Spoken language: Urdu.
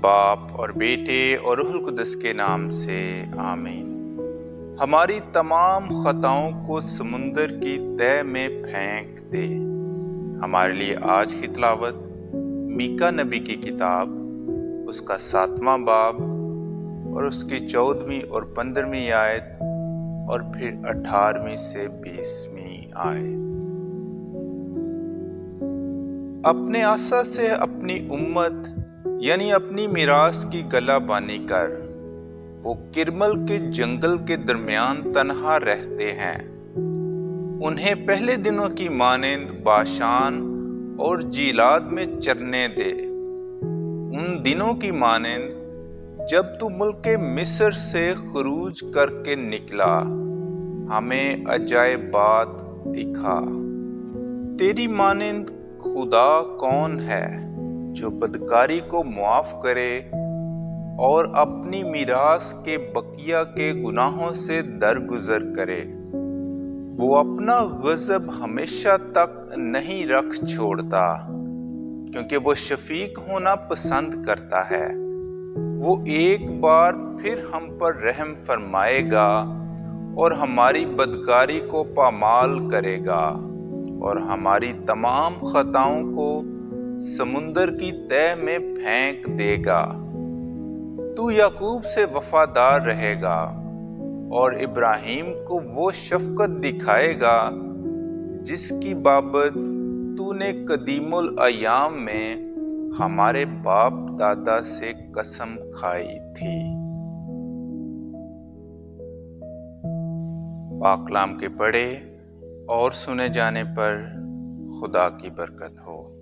باپ اور بیٹے اور روح القدس کے نام سے آمین۔ ہماری تمام خطاؤں کو سمندر کی تہہ میں پھینک دے۔ ہمارے لیے آج کی تلاوت میکا نبی کی کتاب، اس کا 7واں باب اور اس کی 14ویں اور 15ویں آیت اور پھر 18ویں سے 20ویں آیت۔ اپنے عصا سے اپنی امت یعنی اپنی میراث کی گلہ بانی کر، وہ کرمل کے جنگل کے درمیان تنہا رہتے ہیں۔ انہیں پہلے دنوں کی مانند باشان اور جیلاد میں چرنے دے، ان دنوں کی مانند جب تو ملک مصر سے خروج کر کے نکلا، ہمیں عجائبات دکھا۔ تیری مانند خدا کون ہے جو بدکاری کو معاف کرے اور اپنی میراث کے بقیہ کے گناہوں سے درگزر کرے؟ وہ اپنا غضب ہمیشہ تک نہیں رکھ چھوڑتا، کیونکہ وہ شفیق ہونا پسند کرتا ہے۔ وہ ایک بار پھر ہم پر رحم فرمائے گا اور ہماری بدکاری کو پامال کرے گا اور ہماری تمام خطاؤں کو سمندر کی تہہ میں پھینک دے گا۔ تو یعقوب سے وفادار رہے گا اور ابراہیم کو وہ شفقت دکھائے گا جس کی بابت تو نے قدیم الایام میں ہمارے باپ دادا سے قسم کھائی تھی۔ پاک کلام کے پڑھے اور سنے جانے پر خدا کی برکت ہو۔